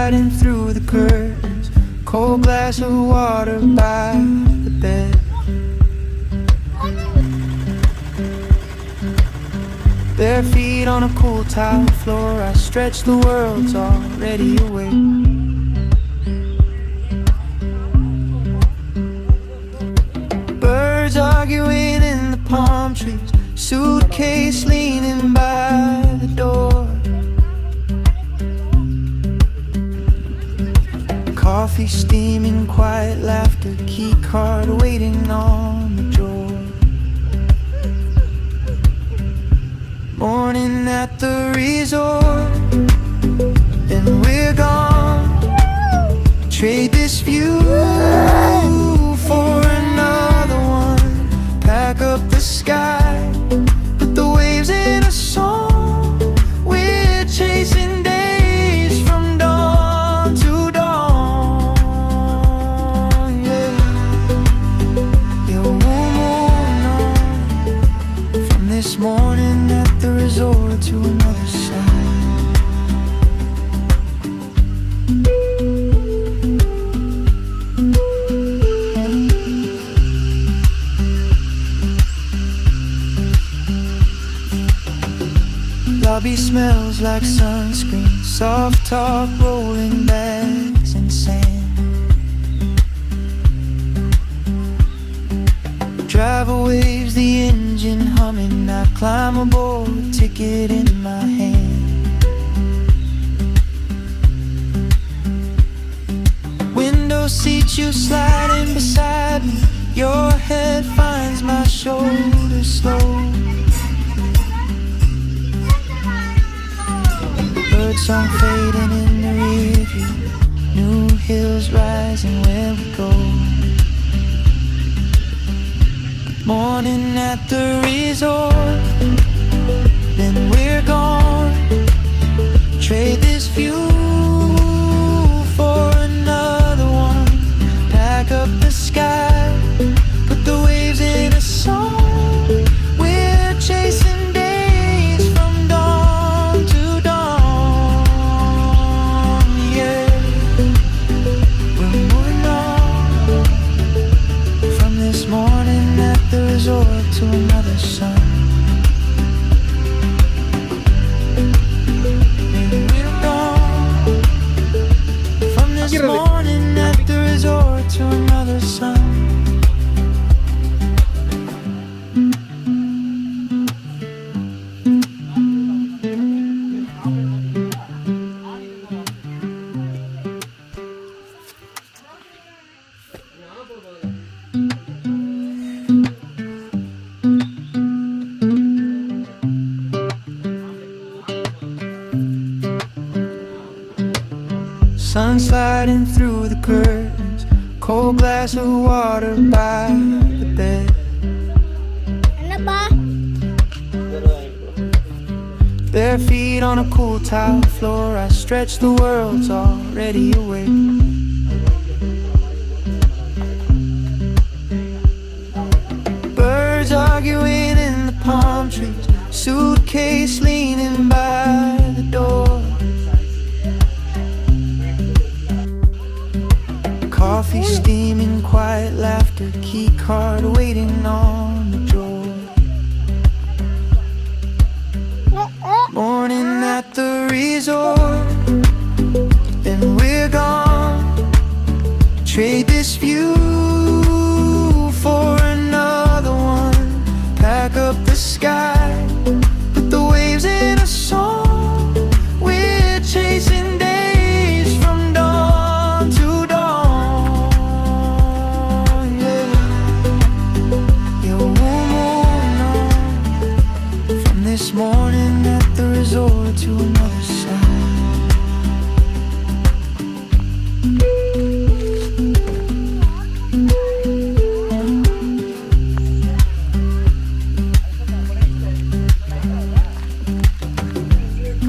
sliding through the curtains, cold glass of water by the bed. Bare feet on a cool tile floor, I stretch, the world's already awake. Birds arguing in the palm trees, suitcase leaning by the door. Coffee steaming, quiet laughter, key card waiting on the drawer. Morning at the resort, and we're gone. Trade this view for another one. Pack up the sky, put the waves in a song. We're chasing days from dawn to dawn. Yeah, yeah, we'll move on from this morning at the resort to another sun. Lobby smells like sunscreen, soft talk, rolling bags and sand. Driver waves, the engine humming, I climb aboard, ticket in my hand. Window seat, you sliding beside me, your head finds my shoulder slow. Birdsong fading in the rear view, new hills rising where we go. Good morning at the resort, then we're gone. Trade this view for another one. Pack up the sky, put the waves in a song. We're chasing days from dawn to dawn. Yeah, we're moving on from this morning at the resort to another sun. This morning at the resort to another sun. Sun sliding through the curtains, cold glass of water by the bed. Bare feet on a cool tile floor, I stretch, the world's already awake. Birds arguing in the palm trees, suitcase leaning by the door. Coffee steaming, quiet laughter, key card waiting on the drawer. Morning at the resort, then we're gone. Trade this view for another one. Pack up the sky, put the waves in a song. We're chasing days from dawn to dawn. Yeah, yeah, we'll move on from this morning at the resort to another sun.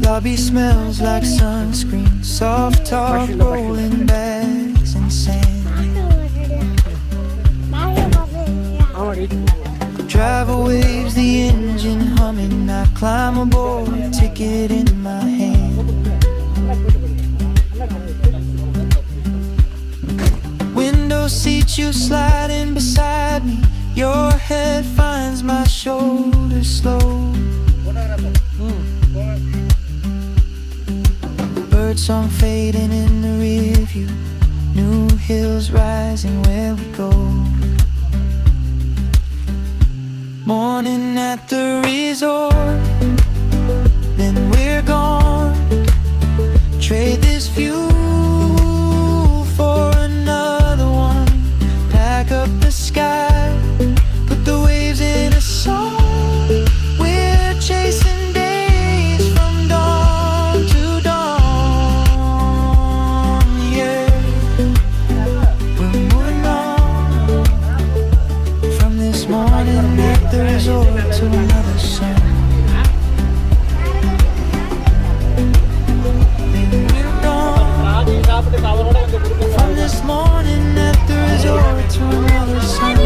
Lobby smells like sunscreen, soft talk, rolling bags and sand. Driver waves, the engine humming, I climb aboard, ticket in my hand. window seat, you sliding beside me. Your head finds my shoulder slow. Birdsong fading in the rear view, new hills rising where we go. Morning at the resort, then we're gone. Trade this view for another one. Pack up the sky, put the waves in a song. We're chasing days from dawn to dawn. Yeah, we're moving on from this morning at the resort to another sun. From this morning at the resort to another sun.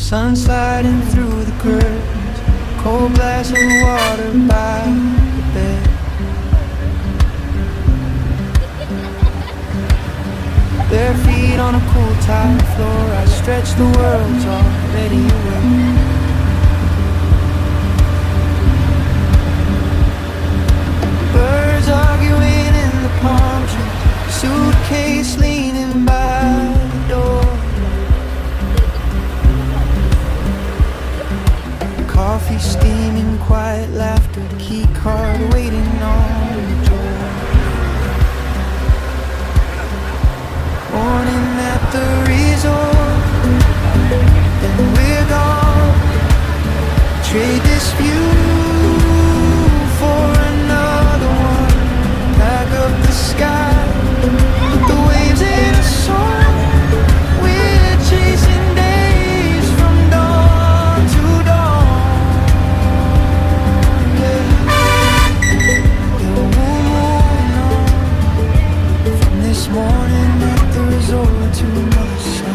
Sun sliding through the curtains, cold glass of water by the bed. Bare feet on a cool tile floor, I stretch, the world's already awake. Birds arguing in the palm trees, suitcase leaning by the door. Coffee coffee steaming, quiet laughter, key card waiting on the door. Morning at the resort, then we're gone. Trade this view for another one. Pack up the sky, put the waves in a song. We're chasing days from dawn to dawn. Yeah, we'll move on from this morning at the resort to another sun.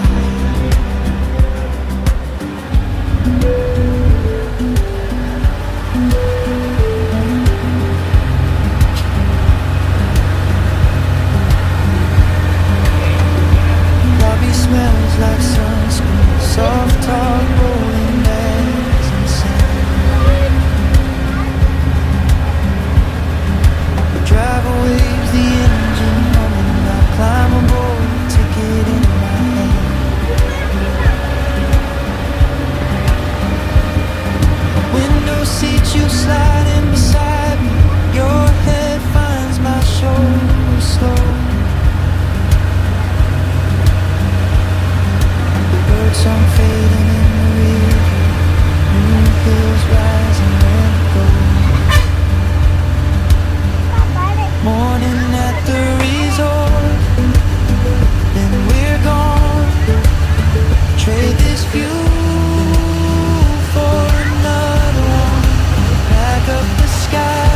Smells like sunscreen, soft talk, rolling bags and sand. The driver waves the engine humming. I climb aboard, ticket in my hand. Window seat, you sliding beside me. Your head finds my shoulder slow. Sun fading in the rear, new hills rising and go. Morning at the resort, then we're gone. Trade this view for another one. Pack up the sky,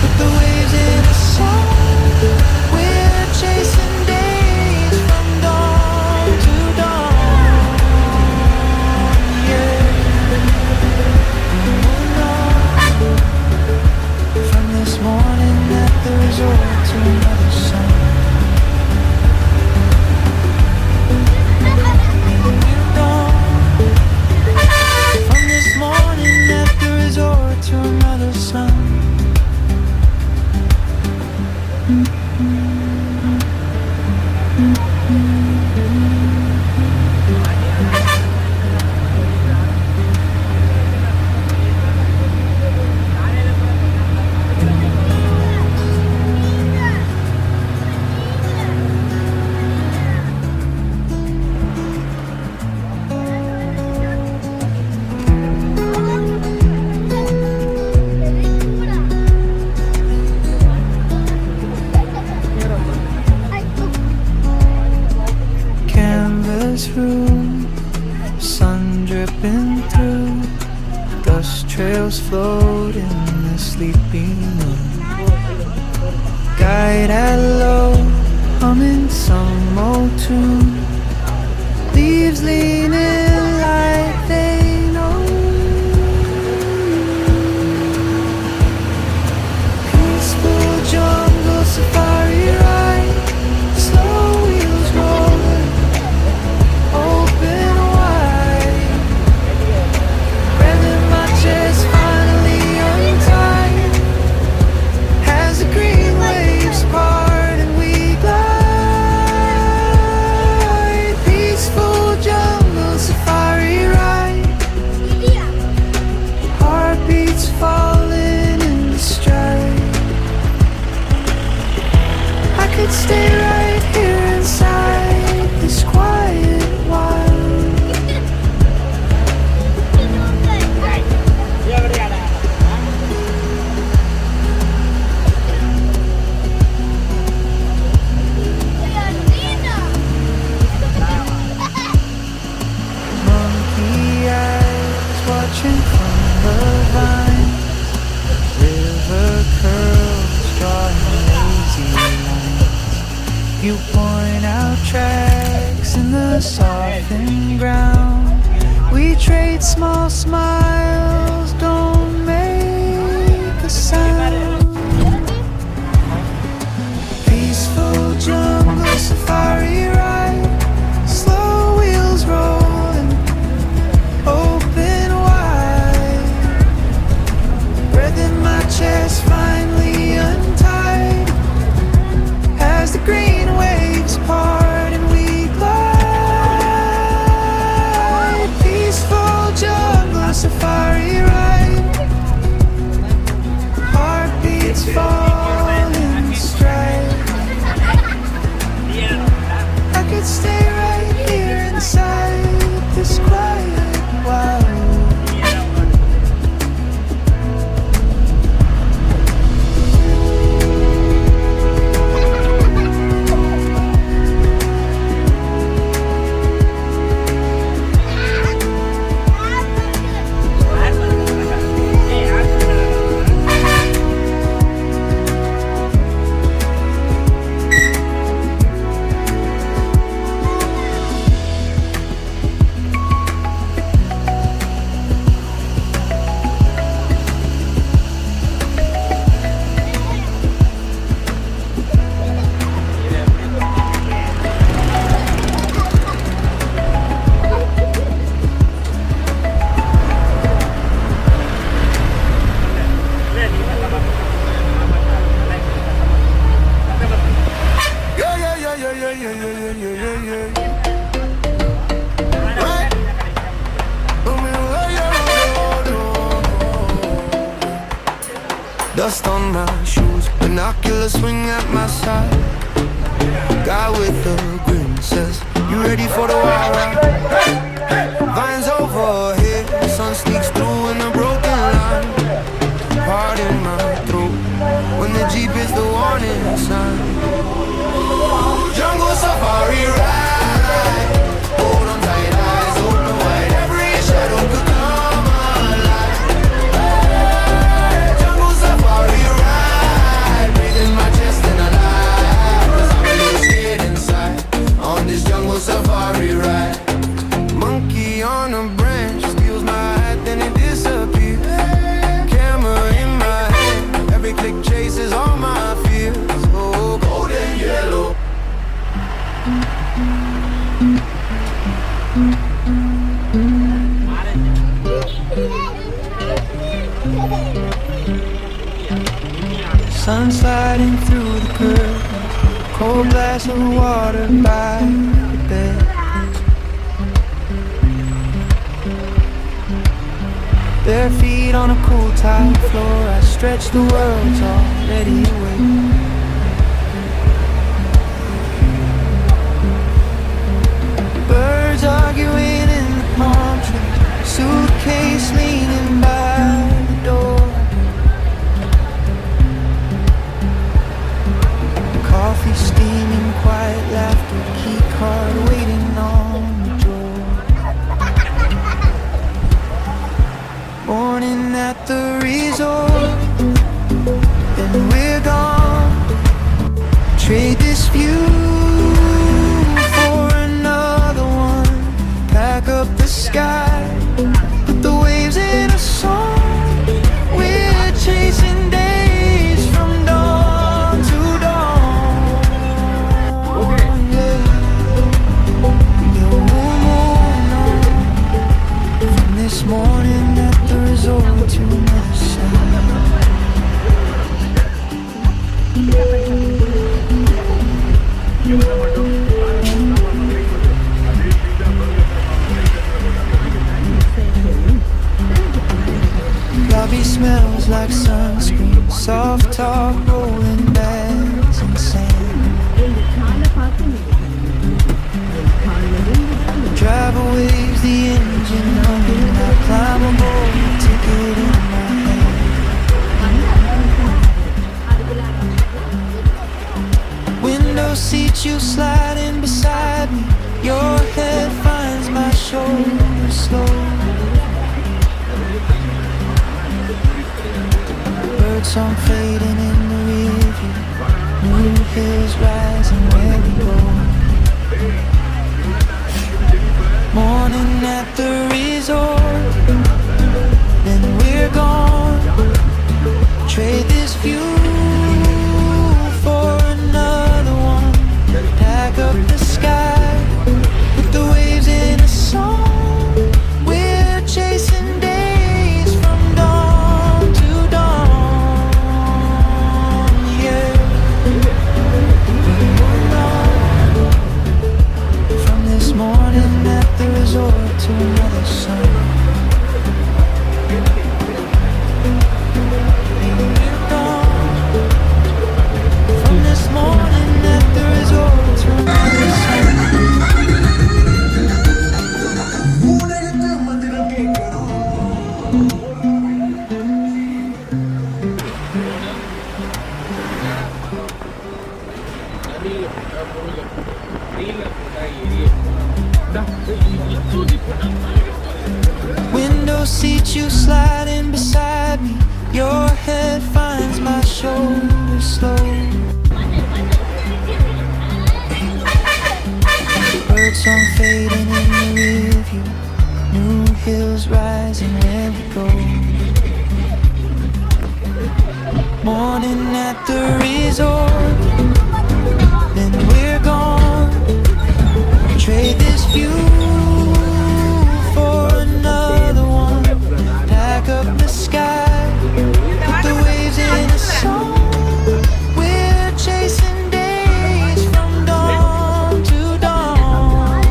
put the waves in a song. We're chasing days from dawn to dawn. Morning at the resort to another sun. From this morning at the resort to another sun. Room, sun dripping through, dust trails float in the sleeping moon. Guide at low, humming some old tune. Leaves leaning like they know. Peaceful jungle safari ride, slow wheels rolling. Open wide, breath in my chest finally untied. As the green waves part and we glide, peaceful jungle safari ride. Heartbeats falling into stride. I could stay right here inside this quiet wild. Monkey eyes watching from the vines. River curls drawing lazy lines. You point out tracks in the softened ground. We trade small smiles, don't make a sound. Peaceful jungle safari ride, slow wheels rolling, open wide. Breath in my chest finally untied. As the green waves part and we glide, peaceful jungle safari ride. Dust on my shoes, binoculars swing at my side. Guy with the grin says, you ready for the wild ride? Vines over here, sun sneaks through in a broken line. Heart in my throat, when the Jeep is the warning sign. Jungle safari ride, hold on tight, eyes open wide. Every shadow could come alive. Jungle safari ride, breathing my chest and alive. 'Cause I'm a little scared inside on this jungle safari ride. Monkey on a branch steals my hat, then it disappears. Camera in my hand, every click chases all my fears. Oh, golden yellow. Sun sliding through the curtains, cold glass of water by the bed. Bare feet on a cool tile floor, I stretch, the world's already awake. Birds arguing in the palm tree, suitcase leaning by the door. Coffee steaming, quiet laughter, key card waiting on the door. Morning at the resort, then we're gone. Trade this view for another one. Pack up the sky, put the waves in a song. We're chasing days from dawn to dawn. Yeah. We'll move on from this morning at the resort to another side. Lobby smells like sunscreen, soft talk, rolling bags and sand. Driver waves the engine humming, I climb aboard, ticket in my hand. Window seat, you sliding beside me, your head finds my shoulder slow. Birdsong fading in the rearview, new hills rising where we go. Morning at the resort, then we're gone. Trade this view for another one. Pack up the sky, put the waves in a song. We're chasing days from dawn to dawn. Yeah, from this morning at the resort to another sun. From this morning at the resort to another sun. Window seat, you sliding beside me, your head finds my shoulder slow. Birdsong fading in the rearview, new hills rising where we go. Morning at the resort, then we're gone. Trade this view for another one. Pack up the sky, put the waves in a song. We're chasing days from dawn to dawn.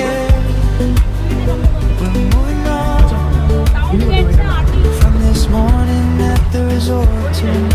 Yeah, we're moving on from this morning at the tonight.